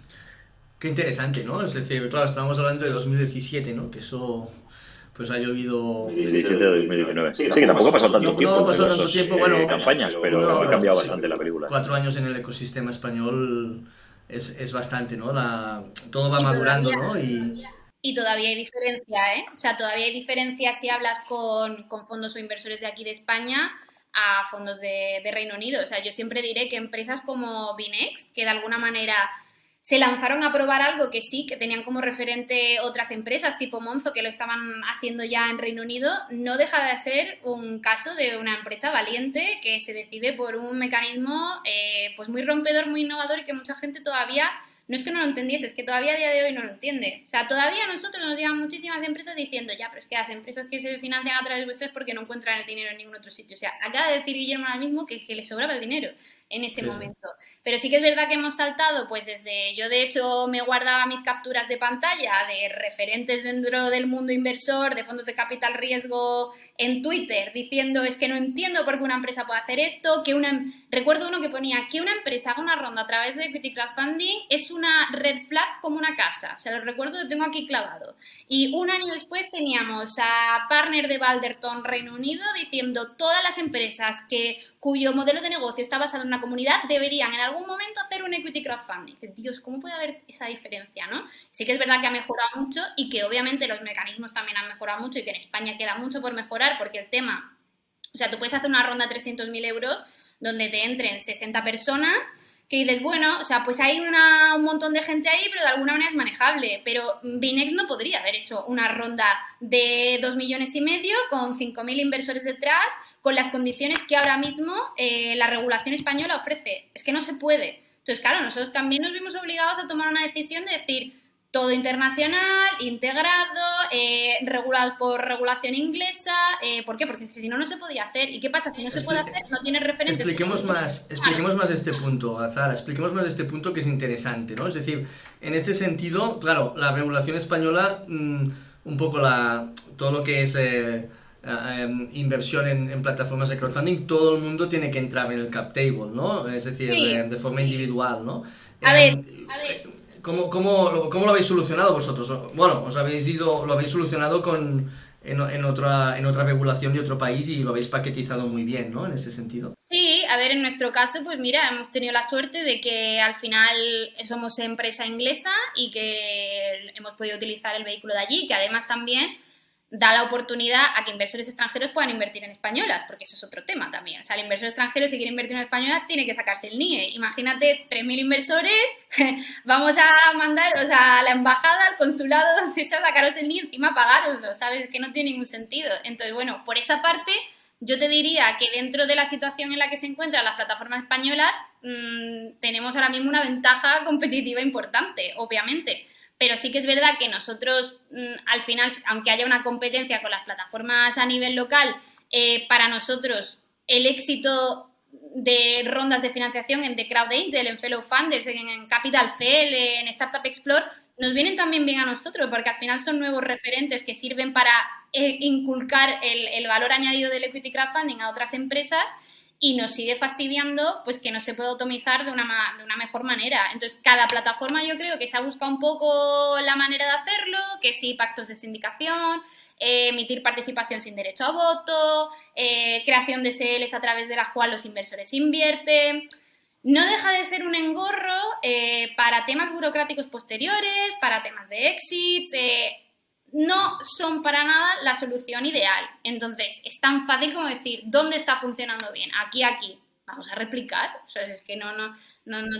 Qué interesante, ¿no? Es decir, claro, estábamos hablando de 2017, ¿no? Que eso pues ha llovido... 2017 o 2019. Sí, que tampoco ha pasado tanto tiempo No ha pasado entre tanto las tiempo, dos bueno, campañas, pero no, ha cambiado sí, bastante la película. 4 años en el ecosistema español es bastante, ¿no? Todo va Y madurando, todavía, ¿no? y todavía hay diferencia, ¿eh? O sea, todavía hay diferencia si hablas con fondos o inversores de aquí de España a fondos de Reino Unido. O sea, yo siempre diré que empresas como Binext, que de alguna manera se lanzaron a probar algo que sí, que tenían como referente otras empresas tipo Monzo que lo estaban haciendo ya en Reino Unido, no deja de ser un caso de una empresa valiente que se decide por un mecanismo pues muy rompedor, muy innovador y que mucha gente todavía no es que no lo entendiese, es que todavía a día de hoy no lo entiende. O sea, todavía a nosotros nos llegan muchísimas empresas diciendo, ya, pero es que las empresas que se financian a través de vuestras porque no encuentran el dinero en ningún otro sitio. O sea, acaba de decir Guillermo ahora mismo que le sobraba el dinero en ese momento. Pero sí que es verdad que hemos saltado, pues desde, yo de hecho me guardaba mis capturas de pantalla de referentes dentro del mundo inversor, de fondos de capital riesgo en Twitter, diciendo es que no entiendo por qué una empresa puede hacer esto, recuerdo uno que ponía que una empresa haga una ronda a través de equity crowdfunding es una red flag como una casa, o sea, lo recuerdo, lo tengo aquí clavado. Y un año después teníamos a Partner de Balderton Reino Unido diciendo todas las empresas cuyo modelo de negocio está basado en una comunidad deberían en algún momento hacer un equity crowdfunding. Dices, Dios, ¿cómo puede haber esa diferencia, no? Sí que es verdad que ha mejorado mucho y que obviamente los mecanismos también han mejorado mucho y que en España queda mucho por mejorar porque el tema, o sea, tú puedes hacer una ronda de 300.000 euros donde te entren 60 personas que dices, bueno, o sea, pues hay un montón de gente ahí, pero de alguna manera es manejable. Pero Binext no podría haber hecho una ronda de 2,5 millones con 5.000 inversores detrás, con las condiciones que ahora mismo la regulación española ofrece. Es que no se puede. Entonces, claro, nosotros también nos vimos obligados a tomar una decisión de decir, todo internacional, integrado, regulados por regulación inglesa. ¿Por qué? Porque es que si no, no se podía hacer. ¿Y qué pasa? Si no se puede hacer, no tienes referentes. Expliquemos más este punto, Azara. Expliquemos más este punto que es interesante, ¿no? Es decir, en ese sentido, claro, la regulación española, un poco todo lo que es inversión en plataformas de crowdfunding, todo el mundo tiene que entrar en el cap table, ¿no? Es decir, Sí. De forma individual, ¿no? A ver. ¿Cómo lo habéis solucionado vosotros? Bueno, lo habéis solucionado en otra regulación y otro país y lo habéis paquetizado muy bien, ¿no? En ese sentido. Sí, a ver, en nuestro caso, pues mira, hemos tenido la suerte de que al final somos empresa inglesa y que hemos podido utilizar el vehículo de allí, que además también da la oportunidad a que inversores extranjeros puedan invertir en españolas, porque eso es otro tema también. O sea, el inversor extranjero, si quiere invertir en españolas, tiene que sacarse el NIE. Imagínate 3.000 inversores, vamos a mandar, o sea, a la embajada, al consulado, donde sea, sacaros el NIE, encima pagároslo, ¿sabes? Que no tiene ningún sentido. Entonces, bueno, por esa parte, yo te diría que dentro de la situación en la que se encuentran las plataformas españolas, tenemos ahora mismo una ventaja competitiva importante, obviamente. Pero sí que es verdad que nosotros, al final, aunque haya una competencia con las plataformas a nivel local, para nosotros el éxito de rondas de financiación en The Crowd Angel, en Fellow Funders, en Capital CL, en Startup Explore, nos vienen también bien a nosotros, porque al final son nuevos referentes que sirven para inculcar el valor añadido del equity crowdfunding a otras empresas, y nos sigue fastidiando pues que no se puede automizar de una mejor manera. Entonces, cada plataforma yo creo que se ha buscado un poco la manera de hacerlo, que sí, pactos de sindicación, emitir participación sin derecho a voto, creación de SLs a través de las cuales los inversores invierten. No deja de ser un engorro para temas burocráticos posteriores, para temas de exits, no son para nada la solución ideal. Entonces, es tan fácil como decir, ¿dónde está funcionando bien? Aquí. Vamos a replicar. O sea, es que no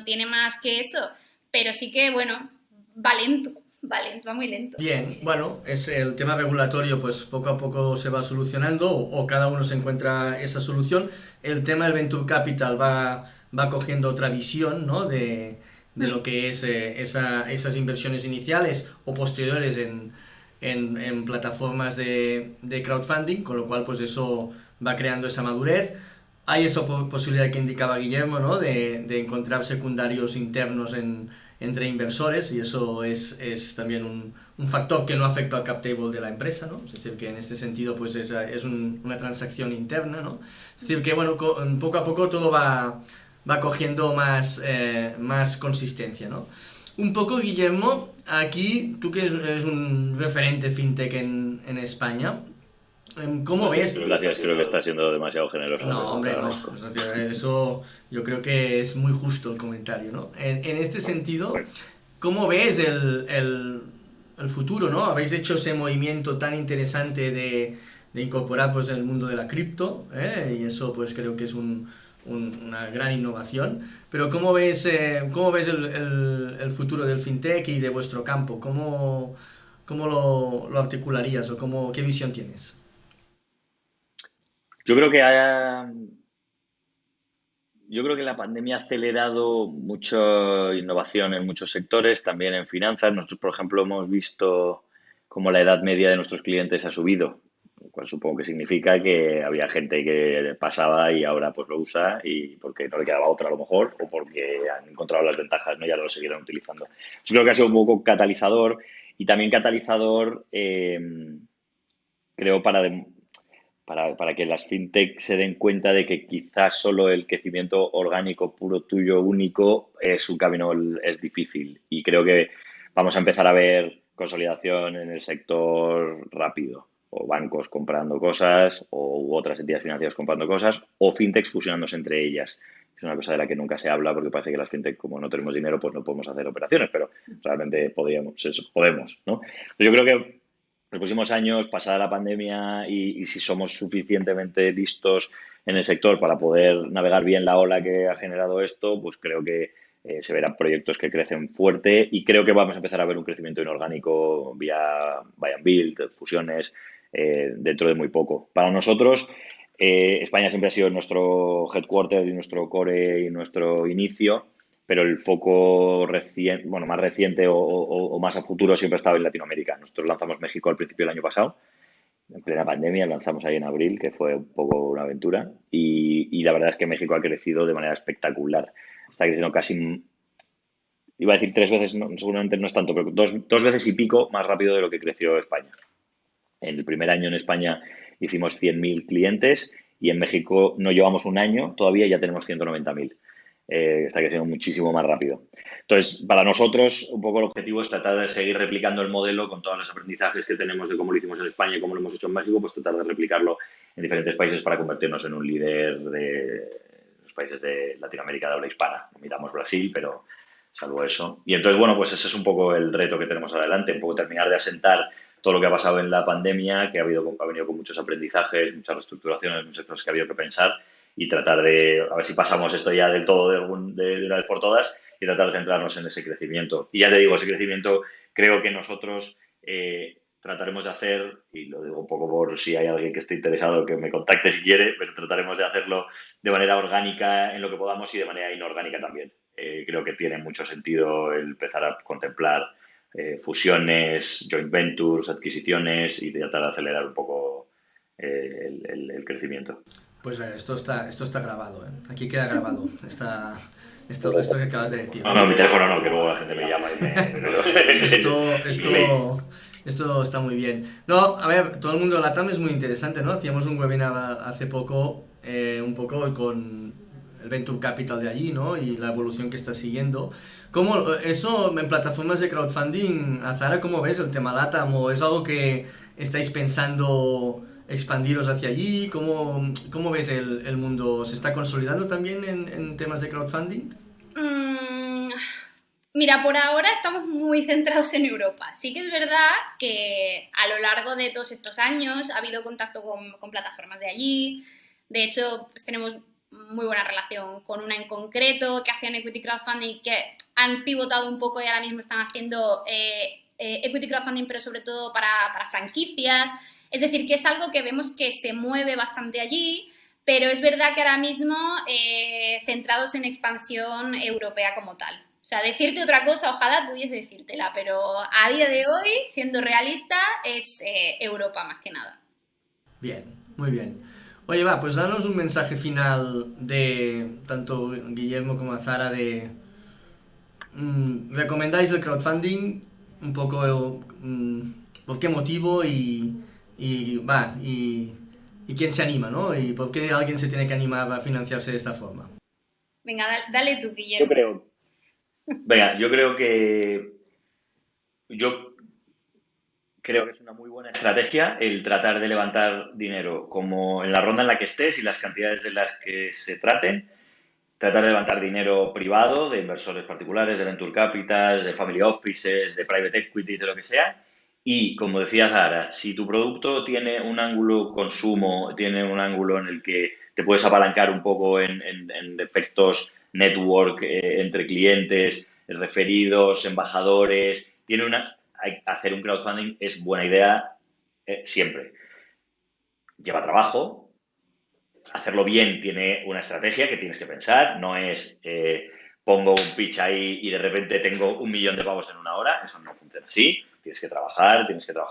tiene más que eso. Pero sí que, bueno, va lento, va muy lento. Bien, bueno, es el tema regulatorio, pues poco a poco se va solucionando o cada uno se encuentra esa solución. El tema del Venture Capital va cogiendo otra visión, ¿no? de lo que es esas inversiones iniciales o posteriores en plataformas de crowdfunding, con lo cual pues eso va creando esa madurez. Hay esa posibilidad que indicaba Guillermo, ¿no? de encontrar secundarios internos entre inversores, y eso es también un factor que no afecta al cap table de la empresa, ¿no? Es decir, que en este sentido pues es una transacción interna, ¿no? Es decir, que bueno, poco a poco todo va cogiendo más consistencia, ¿no? Un poco, Guillermo, aquí, tú que eres un referente fintech en España, ¿cómo ves? Gracias, creo que estás siendo demasiado generoso. No, hombre, no. Eso yo creo que es muy justo el comentario, ¿no? En este sentido, ¿cómo ves el futuro, ¿no? Habéis hecho ese movimiento tan interesante de incorporar pues el mundo de la cripto, y eso pues creo que es una gran innovación, pero ¿cómo ves el futuro del fintech y de vuestro campo? ¿Cómo lo articularías o qué visión tienes? Yo creo que la pandemia ha acelerado mucha innovación en muchos sectores, también en finanzas. Nosotros, por ejemplo, hemos visto cómo la edad media de nuestros clientes ha subido, lo cual supongo que significa que había gente que pasaba y ahora pues lo usa, y porque no le quedaba otra a lo mejor, o porque han encontrado las ventajas, ¿no? Y ya lo seguirán utilizando. Yo creo que ha sido un poco catalizador, y también catalizador, creo, para que las fintech se den cuenta de que quizás solo el crecimiento orgánico puro tuyo único es un camino, es difícil, y creo que vamos a empezar a ver consolidación en el sector rápido, o bancos comprando cosas, u otras entidades financieras comprando cosas, o fintechs fusionándose entre ellas. Es una cosa de la que nunca se habla, porque parece que las fintech, como no tenemos dinero, pues no podemos hacer operaciones, pero realmente podemos, ¿no? Pues yo creo que los próximos años, pasada la pandemia, y si somos suficientemente listos en el sector para poder navegar bien la ola que ha generado esto, pues creo que se verán proyectos que crecen fuerte, y creo que vamos a empezar a ver un crecimiento inorgánico vía buy and build, fusiones, dentro de muy poco. Para nosotros, España siempre ha sido nuestro headquarter y nuestro core y nuestro inicio, pero el foco más reciente o más a futuro siempre ha estado en Latinoamérica. Nosotros lanzamos México al principio del año pasado, en plena pandemia, lanzamos ahí en abril, que fue un poco una aventura, y la verdad es que México ha crecido de manera espectacular. Está creciendo casi, iba a decir 3 veces, no, seguramente no es tanto, pero dos veces y pico más rápido de lo que creció España. En el primer año en España hicimos 100.000 clientes, y en México no llevamos un año todavía, ya tenemos 190.000. Está creciendo muchísimo más rápido. Entonces, para nosotros, un poco el objetivo es tratar de seguir replicando el modelo con todos los aprendizajes que tenemos de cómo lo hicimos en España y cómo lo hemos hecho en México, pues tratar de replicarlo en diferentes países para convertirnos en un líder de los países de Latinoamérica de habla hispana. Miramos Brasil, pero salvo eso. Y entonces, bueno, pues ese es un poco el reto que tenemos adelante, un poco terminar de asentar todo lo que ha pasado en la pandemia, que ha venido con muchos aprendizajes, muchas reestructuraciones, muchas cosas que ha habido que pensar y tratar de, a ver si pasamos esto ya del todo de una vez por todas y tratar de centrarnos en ese crecimiento. Y ya te digo, ese crecimiento creo que nosotros trataremos de hacer, y lo digo un poco por si hay alguien que esté interesado que me contacte si quiere, pero trataremos de hacerlo de manera orgánica en lo que podamos y de manera inorgánica también. Creo que tiene mucho sentido el empezar a contemplar fusiones, joint ventures, adquisiciones y tratar de acelerar un poco el crecimiento. Pues esto está grabado, ¿eh? Aquí queda grabado esto que acabas de decir. No, mi teléfono no, que luego la gente me llama y Esto está muy bien. No, a ver, todo el mundo de LATAM es muy interesante, ¿no? Hacíamos un webinar hace poco, un poco con el Venture Capital de allí, ¿no? Y la evolución que está siguiendo. ¿Cómo eso en plataformas de crowdfunding, Azara, cómo ves el tema LATAM? ¿O es algo que estáis pensando expandiros hacia allí? ¿Cómo ves el mundo? ¿Se está consolidando también en temas de crowdfunding? Mira, por ahora estamos muy centrados en Europa. Sí que es verdad que a lo largo de todos estos años ha habido contacto con plataformas de allí. De hecho, pues tenemos muy buena relación con una en concreto que hacían equity crowdfunding, que han pivotado un poco y ahora mismo están haciendo equity crowdfunding, pero sobre todo para franquicias. Es decir, que es algo que vemos que se mueve bastante allí, pero es verdad que ahora mismo centrados en expansión europea como tal. O sea, decirte otra cosa, ojalá pudiese decírtela, pero a día de hoy, siendo realista, es Europa más que nada. Bien, muy bien. Oye, pues danos un mensaje final de tanto Guillermo como Azara de... ¿recomendáis el crowdfunding? Un poco por qué motivo y quién se anima, ¿no? Y por qué alguien se tiene que animar a financiarse de esta forma. Venga, dale tú, Guillermo. Yo creo que es una muy buena estrategia el tratar de levantar dinero como en la ronda en la que estés y las cantidades de las que se traten, tratar de levantar dinero privado de inversores particulares, de venture capital, de family offices, de private equity, de lo que sea. Y, como decía Zara, si tu producto tiene un ángulo consumo, tiene un ángulo en el que te puedes apalancar un poco en efectos network entre clientes, referidos, embajadores, hacer un crowdfunding es buena idea siempre. Lleva trabajo, hacerlo bien tiene una estrategia que tienes que pensar, no es pongo un pitch ahí y de repente tengo 1 millón de pavos en 1 hora, eso no funciona así, tienes que trabajar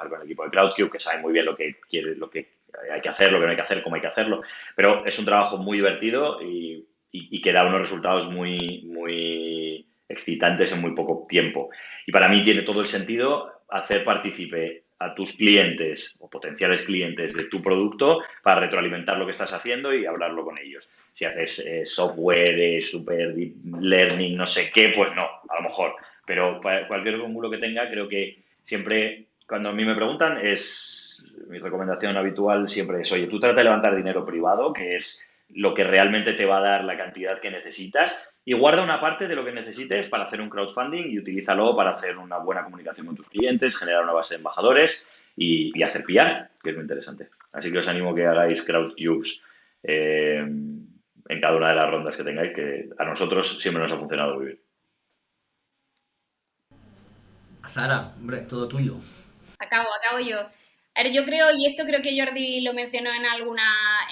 con el equipo de CrowdCube que sabe muy bien lo que quiere, lo que hay que hacer, lo que no hay que hacer, cómo hay que hacerlo, pero es un trabajo muy divertido y que da unos resultados muy, muy excitantes en muy poco tiempo. Y para mí tiene todo el sentido hacer partícipe a tus clientes o potenciales clientes de tu producto para retroalimentar lo que estás haciendo y hablarlo con ellos. Si haces software, super deep learning, no sé qué, pues no, a lo mejor. Pero cualquier ángulo que tenga, creo que siempre, cuando a mí me preguntan, mi recomendación habitual siempre es, oye, tú trata de levantar dinero privado, que es lo que realmente te va a dar la cantidad que necesitas, y guarda una parte de lo que necesites para hacer un crowdfunding y utilízalo para hacer una buena comunicación con tus clientes, generar una base de embajadores y hacer PR, que es muy interesante. Así que os animo a que hagáis crowdcubes en cada una de las rondas que tengáis, que a nosotros siempre nos ha funcionado muy bien. Zara, hombre, todo tuyo. Acabo yo. A ver, yo creo, y esto creo que Jordi lo mencionó en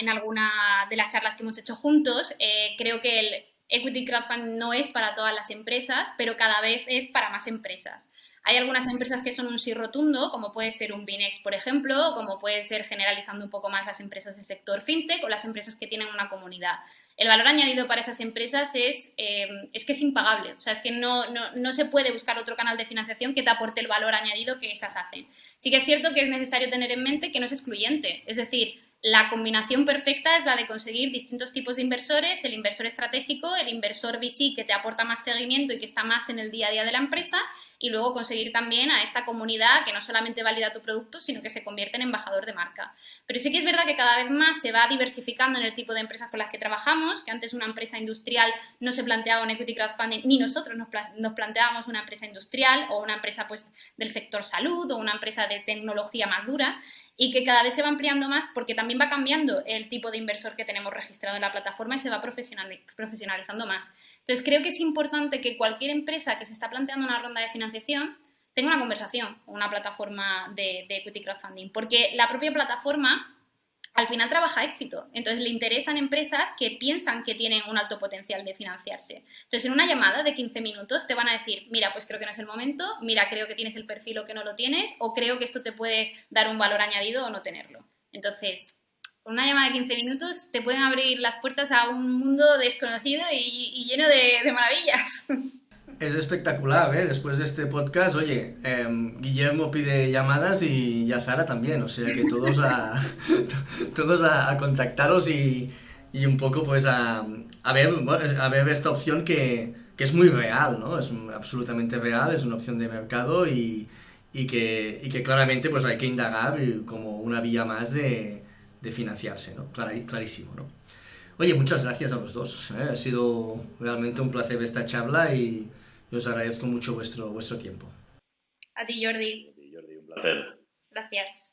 alguna de las charlas que hemos hecho juntos, creo que el equity crowdfunding no es para todas las empresas, pero cada vez es para más empresas. Hay algunas empresas que son un sí rotundo, como puede ser un Binex, por ejemplo, o como puede ser, generalizando un poco más, las empresas del sector fintech o las empresas que tienen una comunidad. El valor añadido para esas empresas es que es impagable. O sea, es que no se puede buscar otro canal de financiación que te aporte el valor añadido que esas hacen. Sí que es cierto que es necesario tener en mente que no es excluyente. Es decir, la combinación perfecta es la de conseguir distintos tipos de inversores, el inversor estratégico, el inversor VC que te aporta más seguimiento y que está más en el día a día de la empresa, y luego conseguir también a esa comunidad que no solamente valida tu producto, sino que se convierte en embajador de marca. Pero sí que es verdad que cada vez más se va diversificando en el tipo de empresas con las que trabajamos, que antes una empresa industrial no se planteaba un equity crowdfunding, ni nosotros nos planteábamos una empresa industrial o una empresa pues, del sector salud o una empresa de tecnología más dura, y que cada vez se va ampliando más porque también va cambiando el tipo de inversor que tenemos registrado en la plataforma y se va profesionalizando más. Entonces, creo que es importante que cualquier empresa que se está planteando una ronda de financiación tenga una conversación con una plataforma de equity crowdfunding, porque la propia plataforma al final trabaja éxito. Entonces, le interesan empresas que piensan que tienen un alto potencial de financiarse. Entonces, en una llamada de 15 minutos te van a decir, mira, pues creo que no es el momento, mira, creo que tienes el perfil o que no lo tienes, o creo que esto te puede dar un valor añadido o no tenerlo. Entonces, con una llamada de 15 minutos te pueden abrir las puertas a un mundo desconocido y lleno de maravillas. Es espectacular, ¿eh? Después de este podcast, oye, Guillermo pide llamadas y Zara también, o sea que todos a contactaros y un poco pues a ver esta opción que es muy real, ¿no? Es absolutamente real, es una opción de mercado y que claramente pues hay que indagar como una vía más de financiarse, ¿no? Clarísimo, ¿no? Oye, muchas gracias a los dos, ¿eh? Ha sido realmente un placer esta charla y os agradezco mucho vuestro tiempo. A ti, Jordi. Jordi, un placer. Gracias.